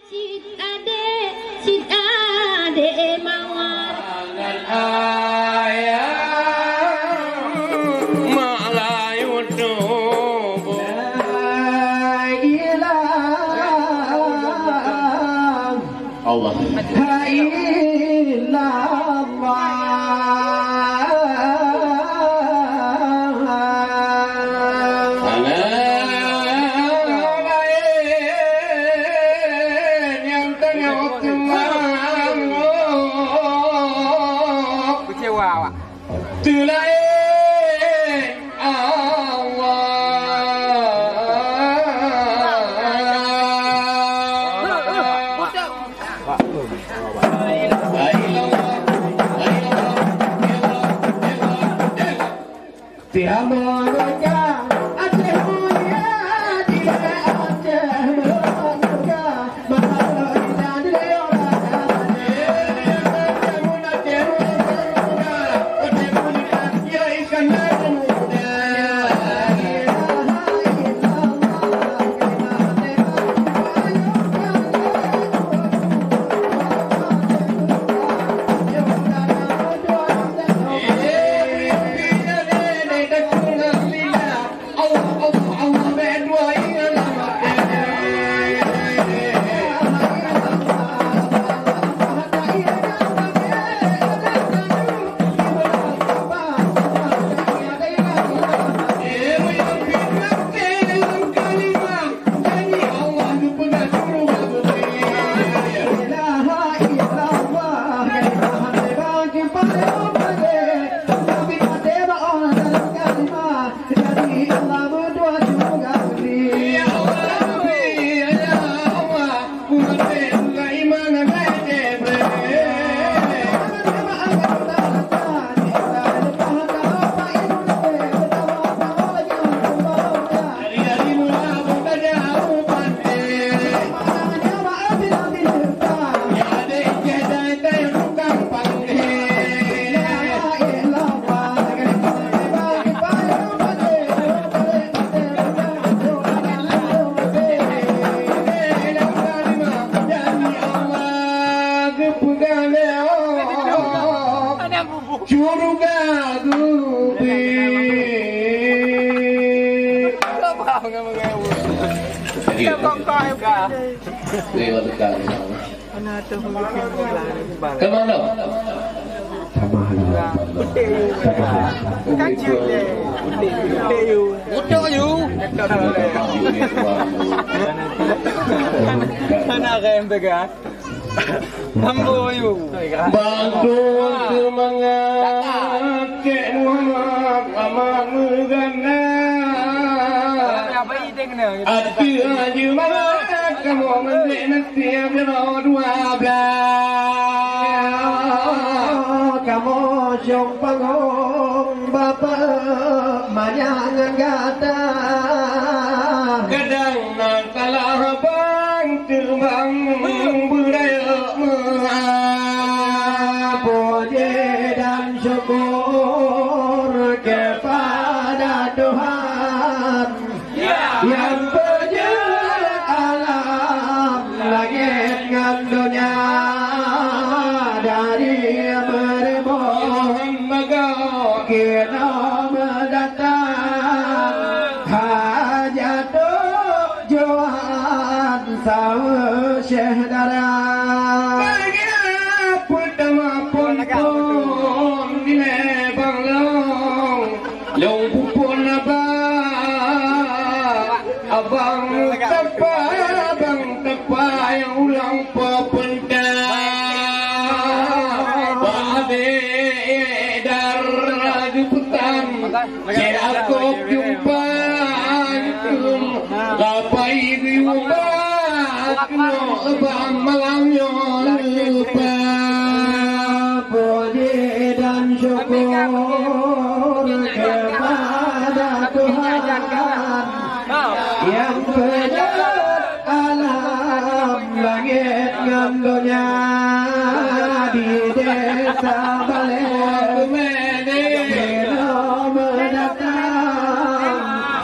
Ade mawar Allah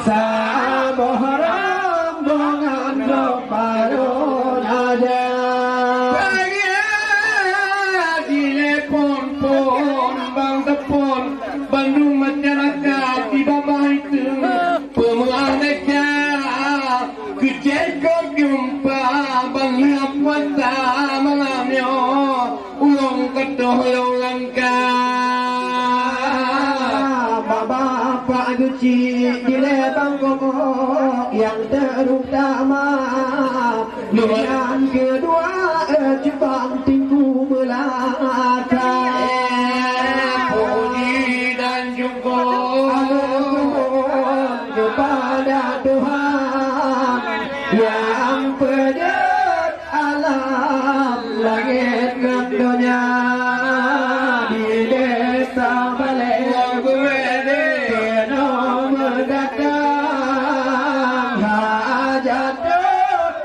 Sa bohram bongan baru aja mereka kejengkok jumpa banglap wata malamnya ulung kedoh langka bapak guci di lebang kokok yang terutama dengan kedua jubang tinggu melaka puji dan syukur kepada Tuhan yang penyet alam langit dan dunia di desa Balai kena mendatang hajat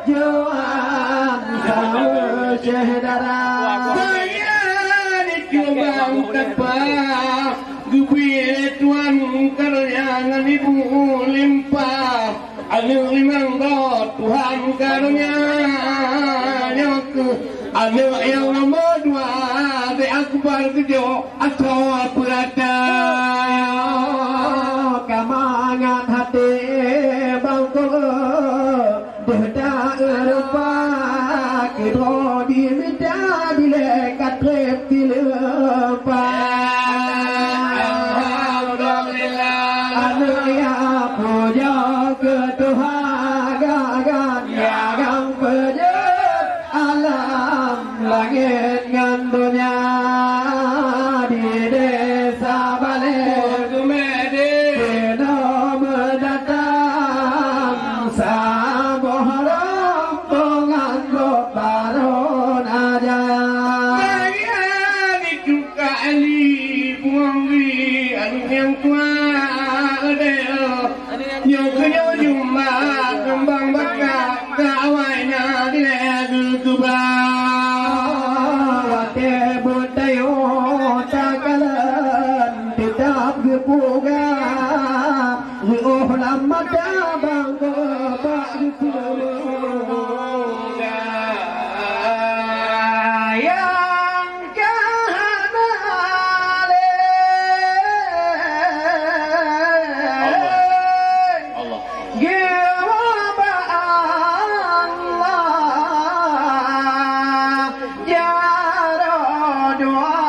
tujuan sama saudara saya dicubang tepat gebir tuan karya ibu limpah anu limang Tuhan karunia anu yang nomor dua de akbar kejo atau berada kamangan hati bangko dedak rupa kedua diminta dilekat trep dilepas anu ya puja ke Tuhan gagan yang penyet alam langit dan dunia di desa Balai kena mendatang sabuh rombongan baron aja saya dicuka ali buangri anu yang tua yang kena jumpa kembang bakar kawainya di leher kubah wate budayo takalan tetap gepuga oh lama dabang bapak yang kanale Allah Gewaba Allah Jaro doa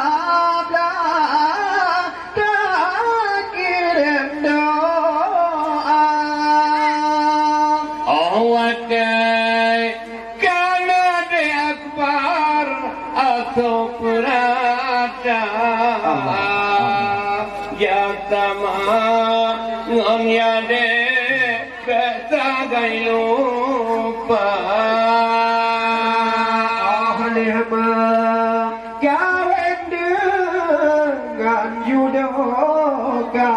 tak kirim doa Awakai karena de akbar atau perada yang sama ngomnya de ketagai lupa Ahlihma kawin dengan judoka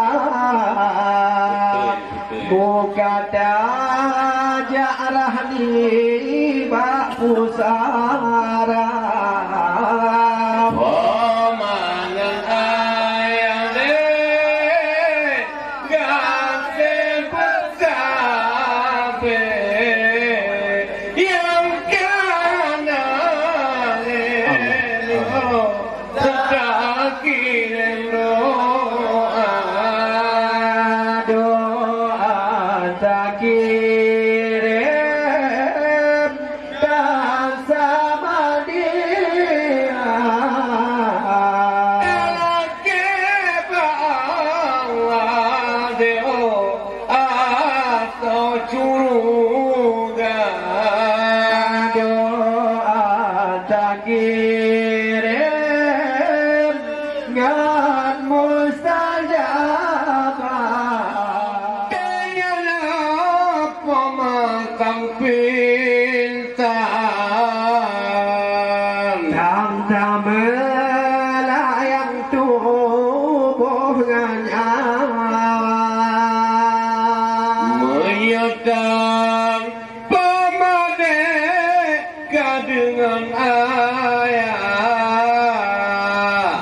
Bukata jarah ni bak pusara Pemangan ayam de gase bersabe yang kana lelo tak kirim doa doa tak kirim dan sama dia Elake bawa deo atau curuga doa tak kirim dengan mustajabah Kenyalah pemakam pintar Tang melayang tubuh dengan awam menyedang pemadeka dengan ayah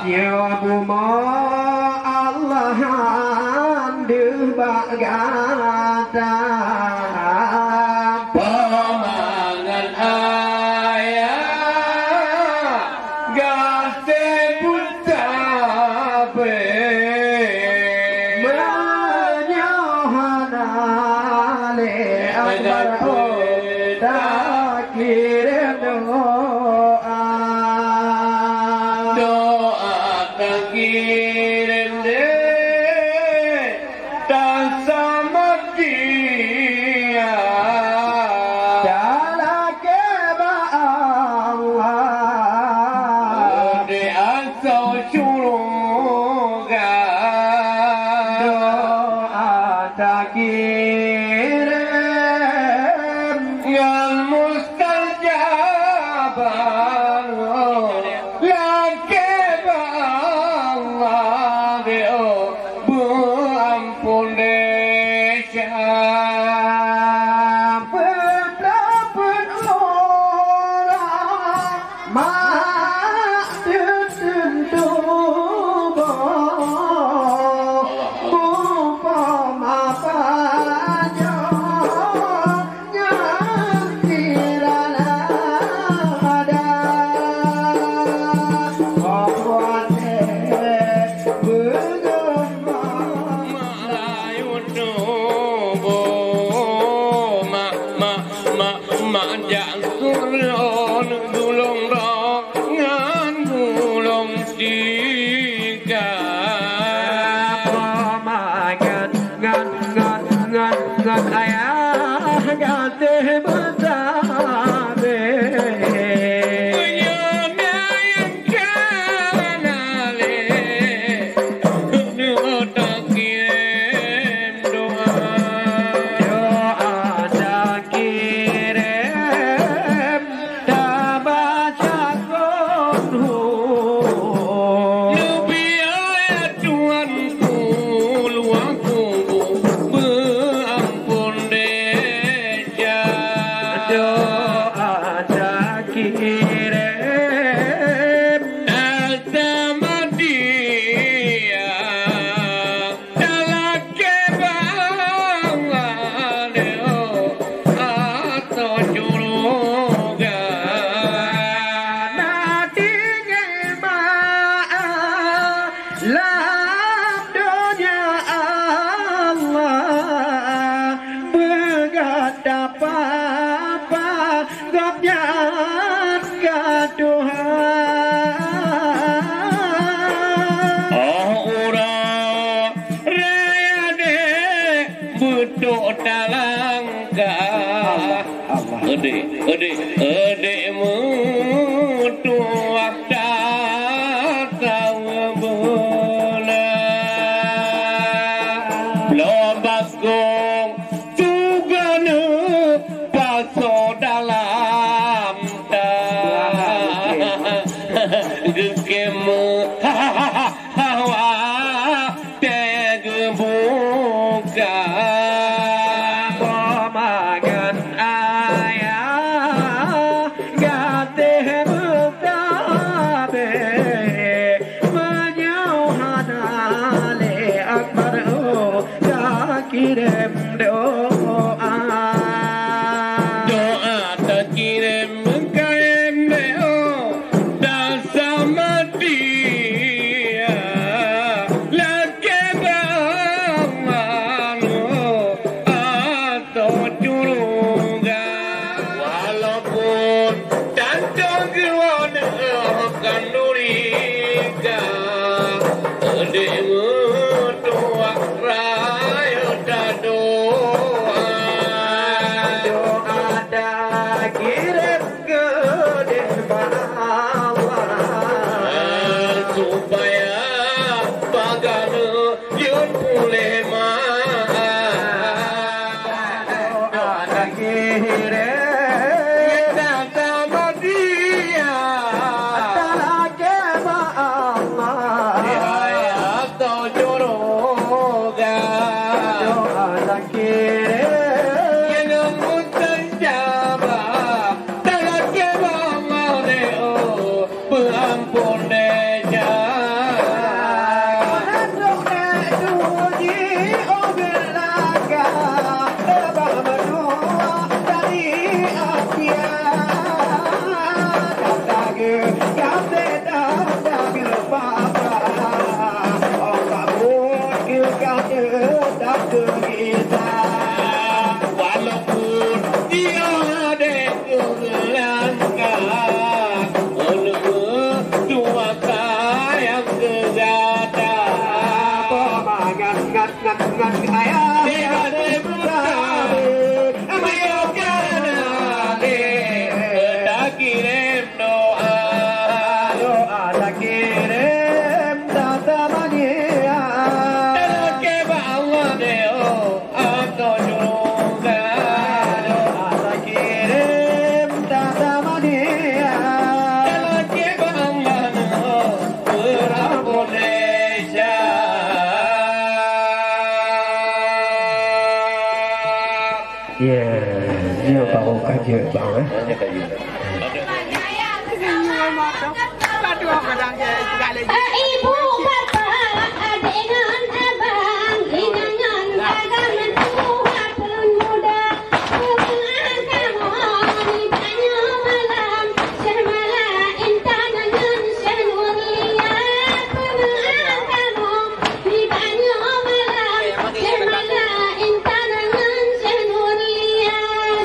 Ya buma Allah handu bagata pemangan ayah gase putabe menyohana Ali Akbar tak kirim doa tak kirim deh tak sama dia dalam keba Allah di asal syurga doa tak kirim yang mustajabah laki Allah dia berampun desya berapapun orang mak tentu umpama saja nyakirana ada membuatnya bergembang Melayu tubuh mak jangkulon gulung rongan gulung tiga ngan ayah ganti bertabe Punyanya yang kanale tak kirim doa doa tak kirim tak baca Qur'an Biaya Tuhanku luangku berampun deja doa tak kirim sama dia dalam kebangan atau curga nantinya maaf dunia Allah begat apa-apa gapnya ke Tuhan orang raya deh butuh talangkah Adik mutuak datang bulan Lobak gong juga ne paso dalam gekemu hawa tege buka pemagan ayah ganti bertabe menyauhan Ali Akbar tak kirim doa doa tak kirim mengkaim deo dan sama dia laki bangano atau curga walaupun tanto gewana kanduriga ademu tuak raya doa ada kirim ke Allah supaya bagana yun pulih ada kirim sama dia dalam keba Allah atau joroga ada kirim yang mustajabah dalam kebangau deo pengampun deja Dari Ya, dia baru kerja bang eh. Ibu bapa adik dan abang, inangan agam tua pemuda, kamu di banyak malam, semala intan dan semulia, kamu di banyak malam, semala intan dan semulia.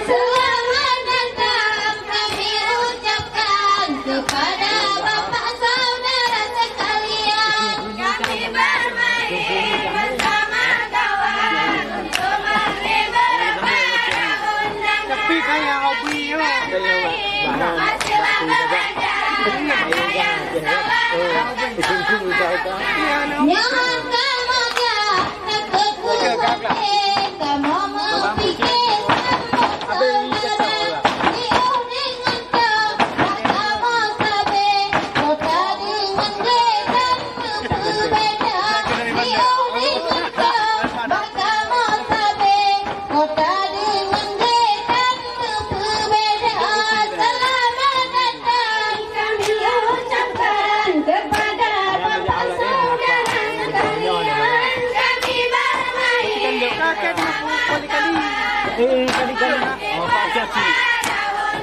Selamat datang kami ucapkan kepada bapak saudara sekalian. Kami bermain bersama kawan untuk menerima pada undangan. Tapi kayak hobi yo. Selamat Nyaman kamoga nekekuatin kamu memikir saudara Niu dengan kau kamu sabe kota dengan dekan berbeda Niu dengan kau kamu sabe kota dengan dekan berbeda. Selamat datang kami ucapkan kepada bapak saudara sekalian. Kami bermain Kakek kali-kali. Kali-kali. Oh, Pak Caci.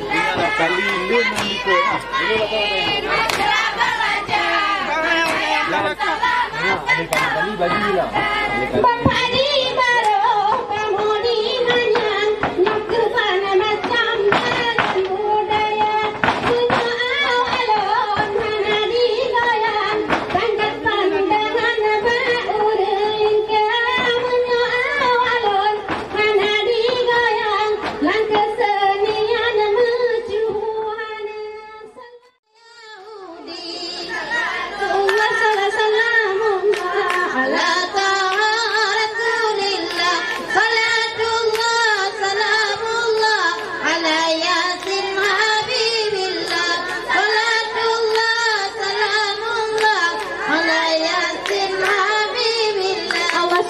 Ingatlah kali lun yang ikut. Ada kali-kali bagilah. Bapak di baru, kamu di manyang, nak ke mana macam dalam budaya. Punya alon, mana di goyang, pangkat pandangan bauring kau. Punya alon, mana di goyang, langkah senian mecuhan.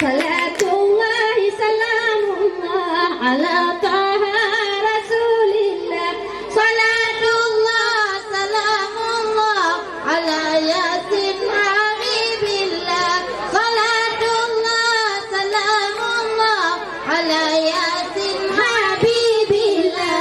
Salatullahi salamullah ala taha rasulillah. Salatullah salamullah ala yasin habibillah. Salatullah salamullah ala yasin habibillah.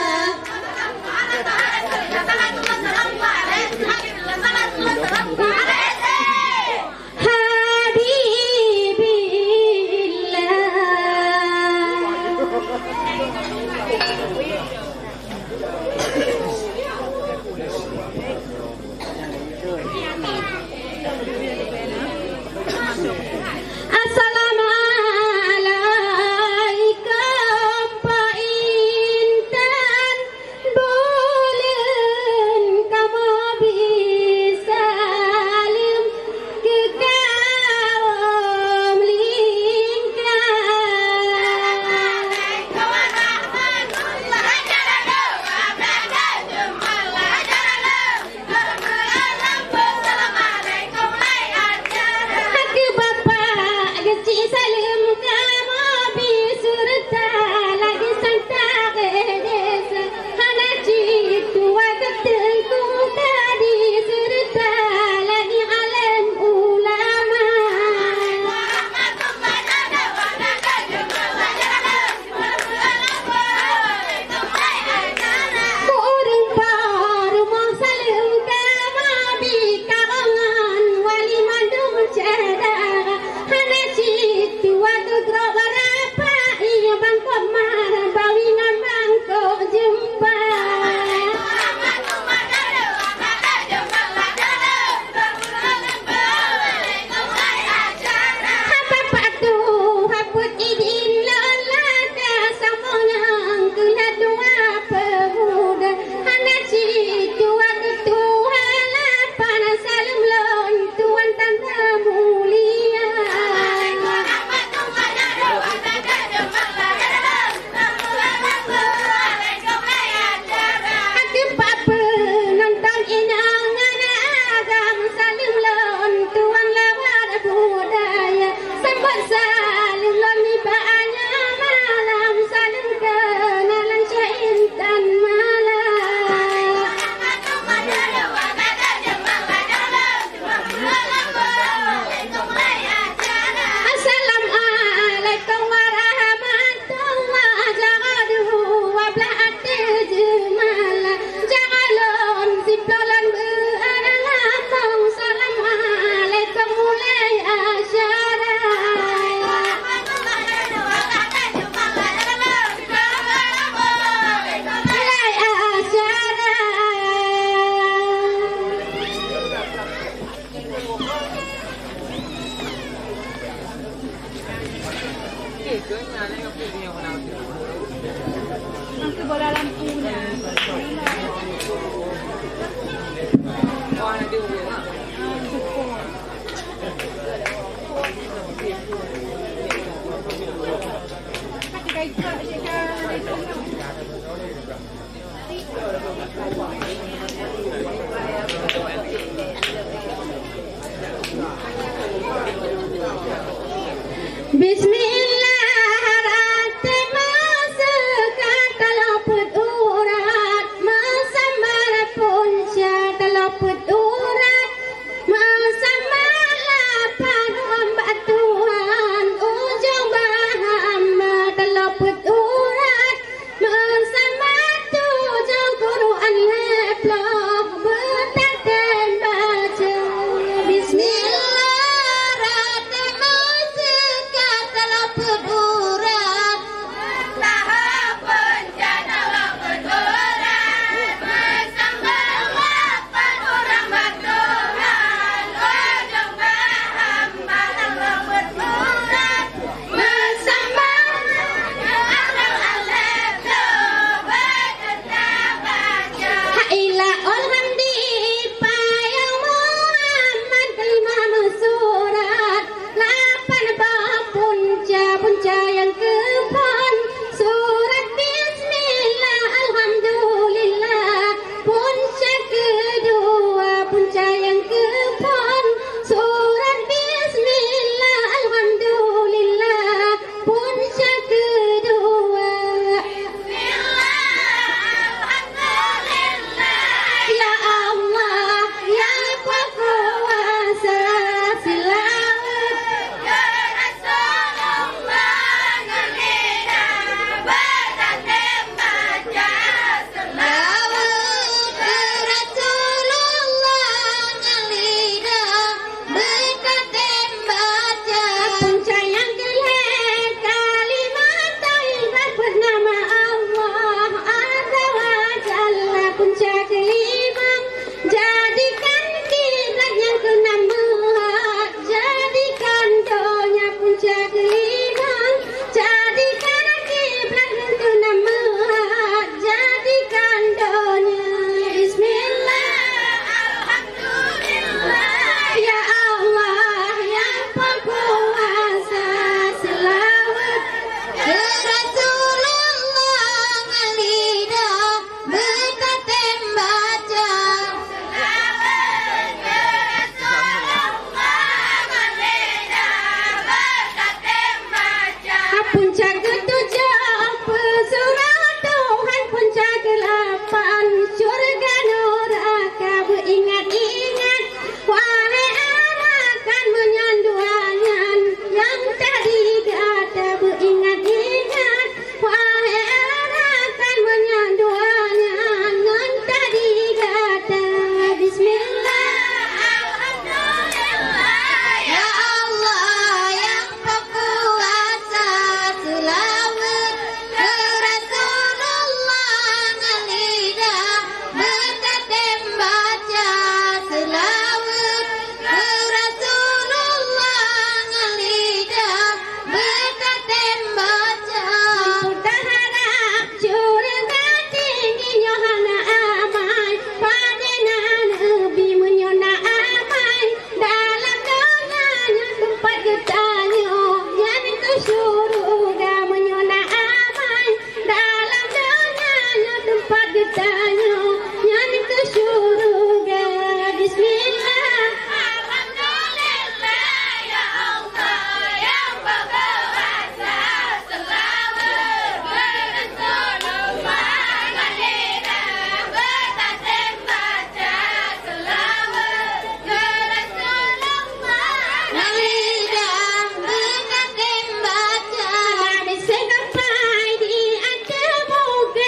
Assalamualaikum Pak Intan, bulan kamu bisa salim ke kaum lingkar.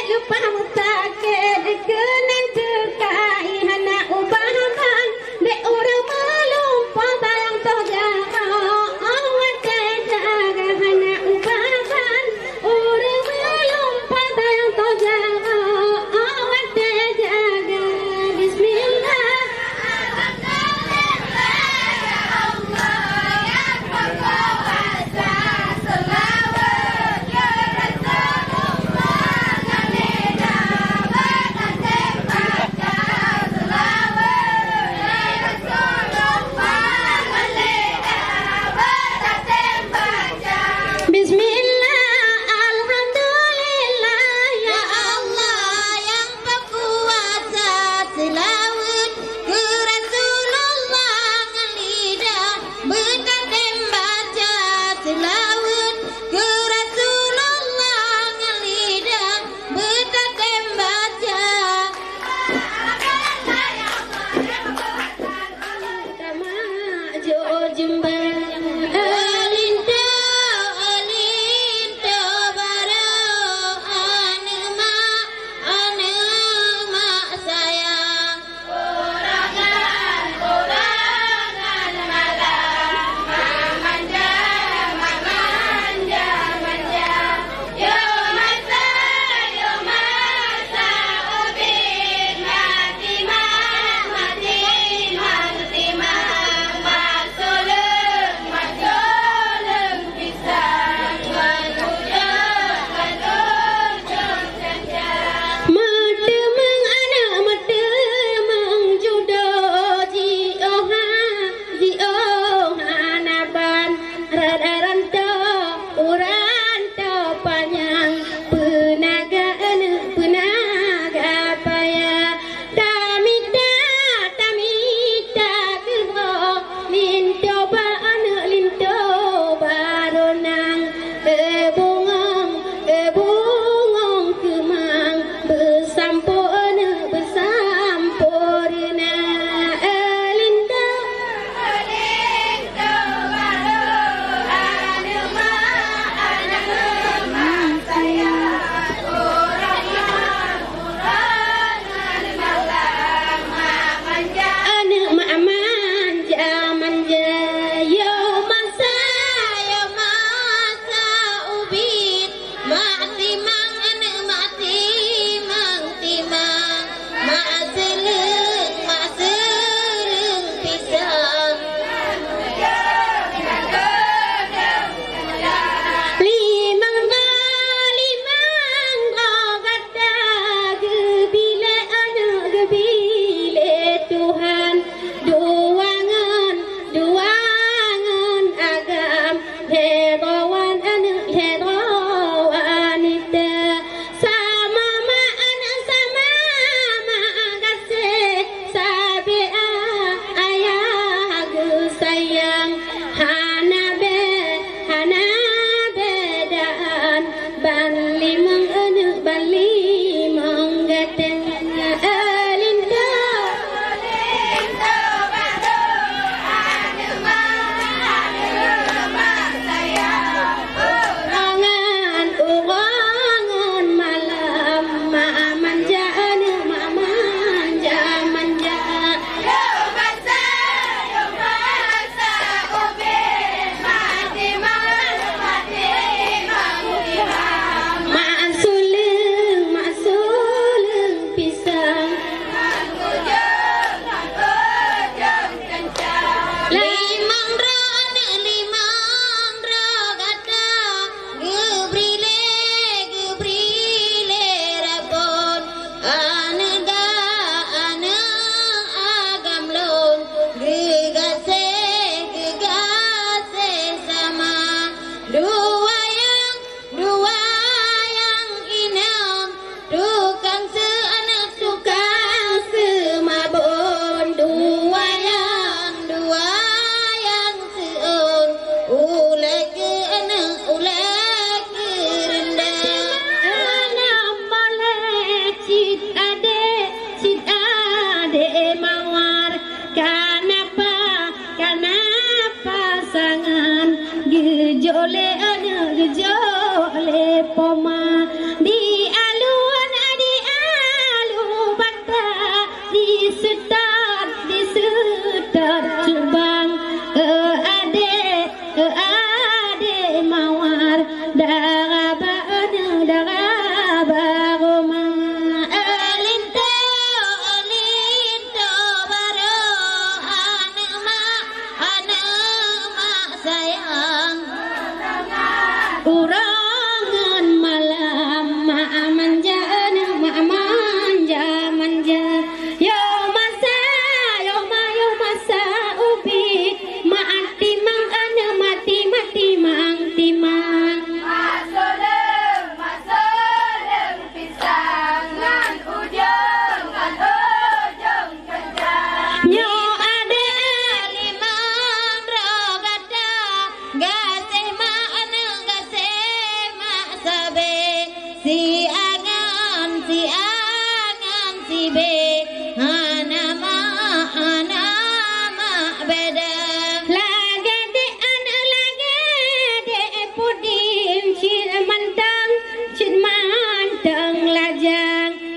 Lupa mutak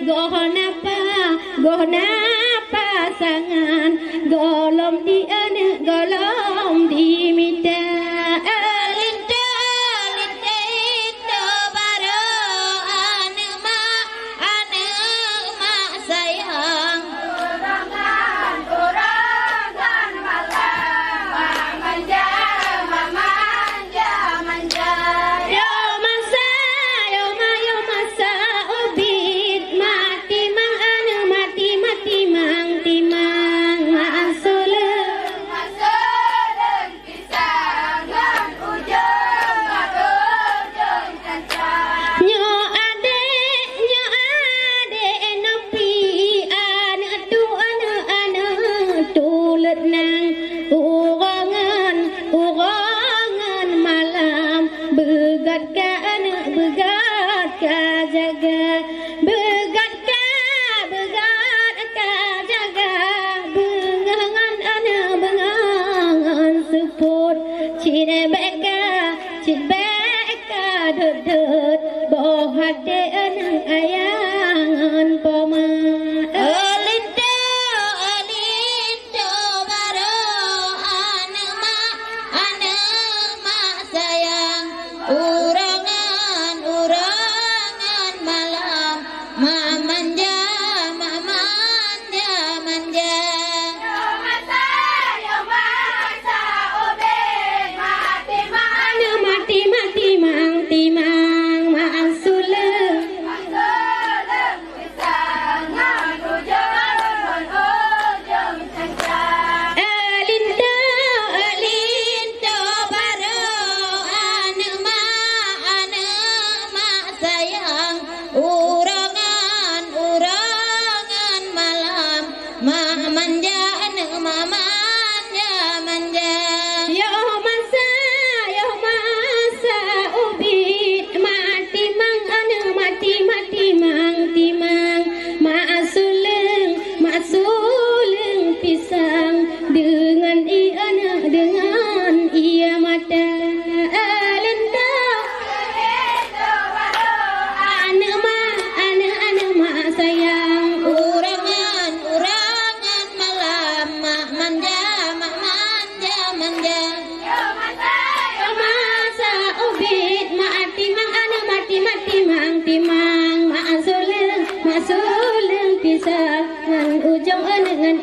goh napa sangan golom di ane golom di mita linta baru ane ma sayang orangan malam manja yo masa ubit mati mang ane mati mang timang asul pisangan ujung kancang nyo ade nepi ane tulet nang urangan malam begat ka jaga begat ka jaga bengangan support cine beka dut boh hade anang ayangan poma Linda baru ane ma sayang urangan malam manja yo masa obeng mati mang timang maasul pisangan ujung kancang Linda baru ane ma sayang urangan malam manja yo masa ubit mati mang timang maasuleng pisang dengan ia mata Linda ane ma sayang urangan malam manja yo masa ubit mati mang timang maasuleng pisang ujung dengan